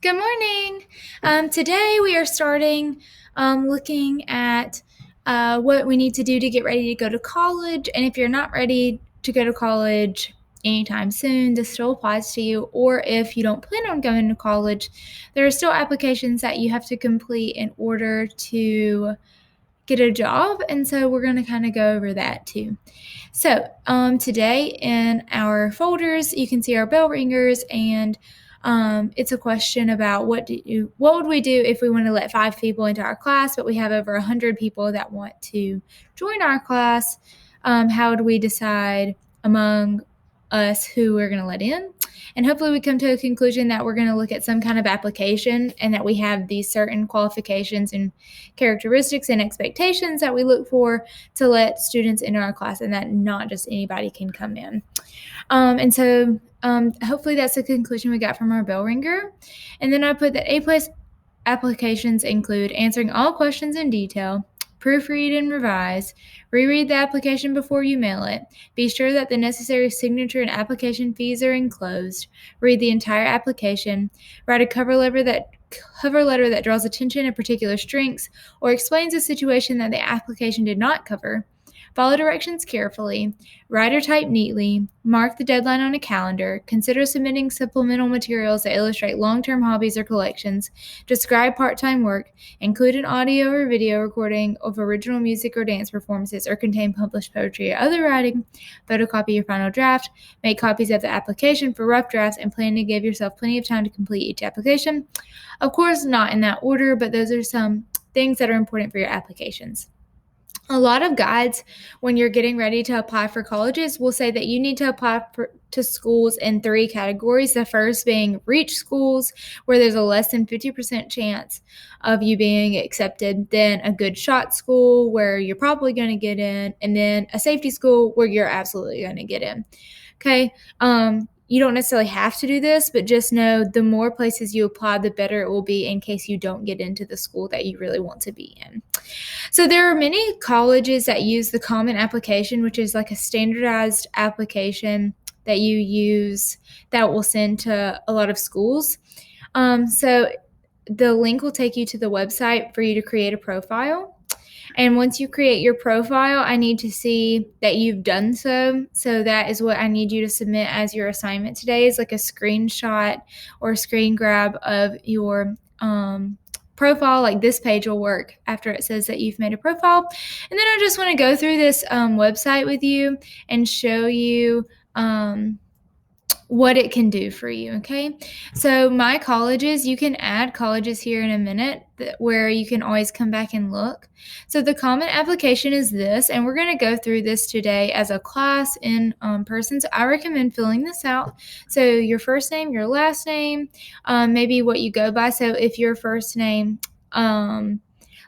Good morning. Today we are starting looking at what we need to do to get ready to go to college. And if you're not ready to go to college anytime soon, this still applies to you. Or if you don't plan on going to college, there are still applications that you have to complete in order to get a job. And so we're going to kind of go over that too. So, today in our folders, you can see our bell ringers, and it's a question about what would we do if we want to let 5 people into our class, but we have over 100 people that want to join our class. How do we decide among us who we're going to let in? And hopefully, we come to a conclusion that we're going to look at some kind of application and that we have these certain qualifications and characteristics and expectations that we look for to let students into our class, and that not just anybody can come in. And so hopefully that's the conclusion we got from our bell ringer. And then I put that A-plus applications include answering all questions in detail, proofread and revise, reread the application before you mail it, be sure that the necessary signature and application fees are enclosed, read the entire application, write a cover letter that draws attention to particular strengths or explains a situation that the application did not cover, follow directions carefully, write or type neatly, mark the deadline on a calendar, consider submitting supplemental materials that illustrate long-term hobbies or collections, describe part-time work, include an audio or video recording of original music or dance performances, or contain published poetry or other writing, photocopy your final draft, make copies of the application for rough drafts, and plan to give yourself plenty of time to complete each application. Of course, not in that order, but those are some things that are important for your applications. A lot of guides, when you're getting ready to apply for colleges, will say that you need to apply to schools in 3 categories. The first being reach schools, where there's a less than 50% chance of you being accepted, then a good shot school, where you're probably going to get in, and then a safety school, where you're absolutely going to get in. Okay. You don't necessarily have to do this, but just know the more places you apply, the better it will be in case you don't get into the school that you really want to be in. So there are many colleges that use the Common Application, which is like a standardized application that you use that will send to a lot of schools. So the link will take you to the website for you to create a profile. And once you create your profile, I need to see that you've done so. So that is what I need you to submit as your assignment today, is like a screenshot or a screen grab of your profile. Like this page will work after it says that you've made a profile. And then I just want to go through this website with you and show you what it can do for you. Okay. So my colleges, you can add colleges here in a minute where you can always come back and look. So the Common Application is this, and we're going to go through this today as a class in person. So I recommend filling this out. So your first name, your last name, maybe what you go by. So if your first name,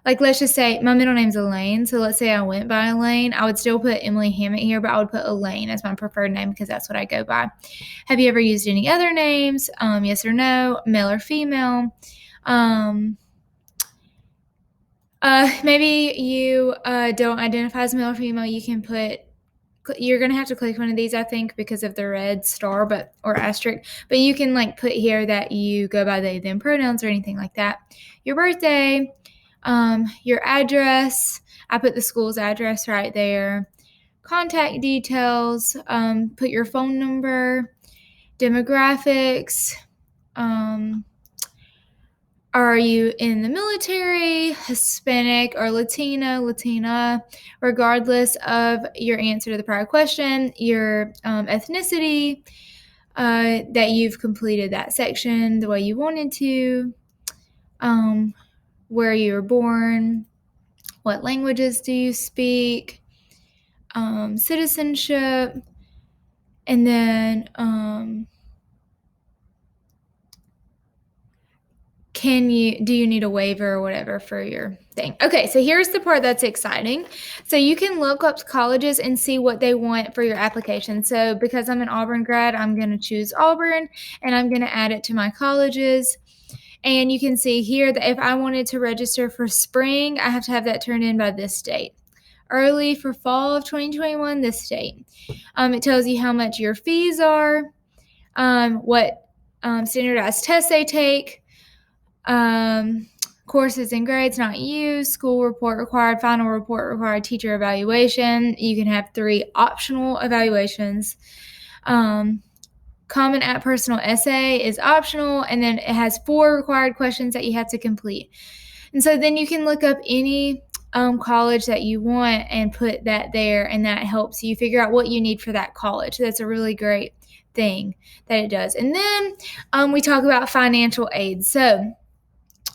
like let's just say my middle name's Elaine. So let's say I went by Elaine. I would still put Emily Hammett here, but I would put Elaine as my preferred name because that's what I go by. Have you ever used any other names? Yes or no? Male or female? Maybe you don't identify as male or female. You can put, you're going to have to click one of these, I think, because of the red star or asterisk. But you can like put here that you go by they, them pronouns or anything like that. Your birthday, your address. I put the school's address right there. Contact details. Put your phone number. Demographics. Are you in the military, Hispanic or Latina, regardless of your answer to the prior question, your ethnicity, that you've completed that section the way you wanted to, where you were born, what languages do you speak, citizenship, and then do you need a waiver or whatever for your thing? Okay, so here's the part that's exciting. So you can look up colleges and see what they want for your application. So because I'm an Auburn grad, I'm going to choose Auburn and I'm going to add it to my colleges. And you can see here that if I wanted to register for spring, I have to have that turned in by this date. Early for fall of 2021, this date. It tells you how much your fees are, what standardized tests they take, Courses and grades not used, school report required, final report required, teacher evaluation. You can have 3 optional evaluations. Common App personal essay is optional, and then it has 4 required questions that you have to complete. And so then you can look up any college that you want and put that there, and that helps you figure out what you need for that college. That's a really great thing that it does. And then we talk about financial aid. So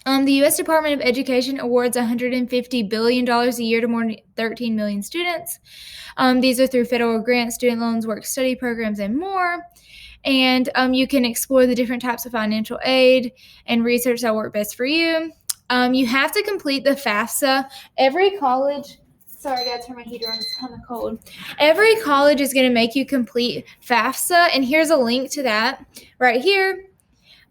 the U.S. Department of Education awards $150 billion a year to more than 13 million students. These are through federal grants, student loans, work study programs, and more. And you can explore the different types of financial aid and research that work best for you. You have to complete the FAFSA. Every college, sorry, I gotta turn my heater on, it's kind of cold. Every college is going to make you complete FAFSA, and here's a link to that right here.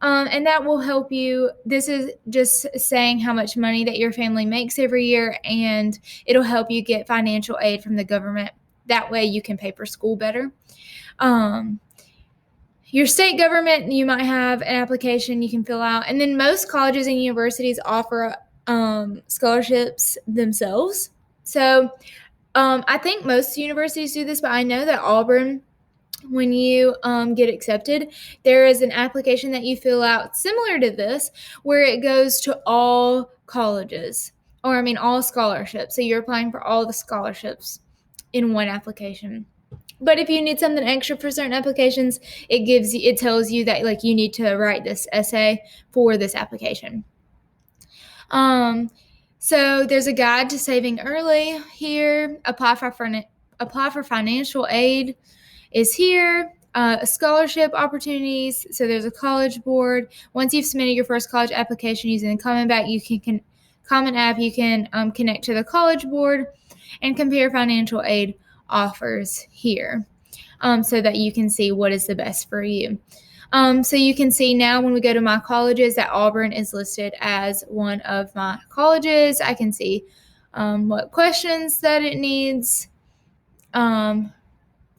And that will help you. This is just saying how much money that your family makes every year, and it'll help you get financial aid from the government. That way you can pay for school better. Your state government, you might have an application you can fill out. And then most colleges and universities offer scholarships themselves. So I think most universities do this, but I know that Auburn, when you get accepted, there is an application that you fill out similar to this, where it goes to all colleges, or I mean all scholarships. So you're applying for all the scholarships in one application. But if you need something extra for certain applications, it tells you that like you need to write this essay for this application. So there's a guide to saving early here. Apply for financial aid is here. Scholarship opportunities. So there's a college board. Once you've submitted your first college application using the Common App, you can connect to the college board and compare financial aid offers here, so that you can see what is the best for you. So you can see now when we go to my colleges that Auburn is listed as one of my colleges. I can see what questions that it needs,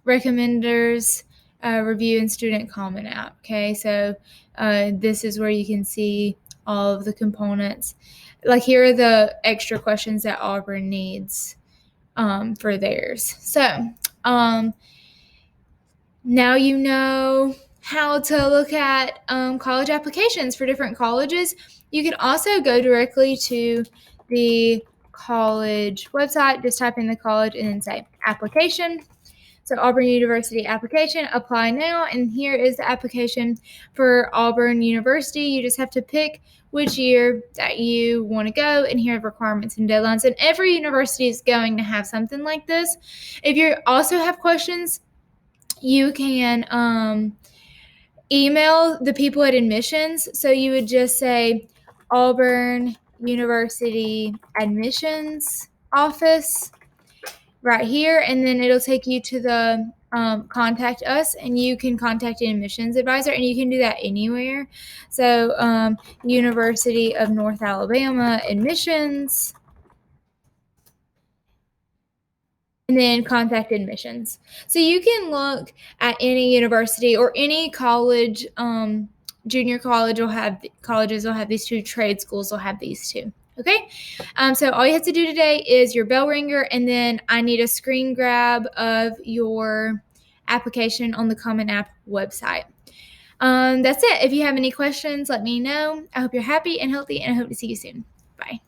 recommenders, review, and student comment app. Okay, so this is where you can see all of the components. Like here are the extra questions that Auburn needs for theirs. So now you know how to look at college applications for different colleges. You can also go directly to the college website, just type in the college and then say application. So Auburn University application, apply now, and here is the application for Auburn University. You just have to pick which year that you want to go, and here are requirements and deadlines. And every university is going to have something like this. If you also have questions, you can email the people at admissions. So you would just say Auburn University admissions office right here, and then it'll take you to the contact us, and you can contact an admissions advisor, and you can do that anywhere. So University of North Alabama admissions, and then contact admissions. So you can look at any university or any college. Junior college colleges will have these two, trade schools will have these two. Okay, so all you have to do today is your bell ringer, and then I need a screen grab of your application on the Common App website. That's it. If you have any questions, let me know. I hope you're happy and healthy, and I hope to see you soon. Bye.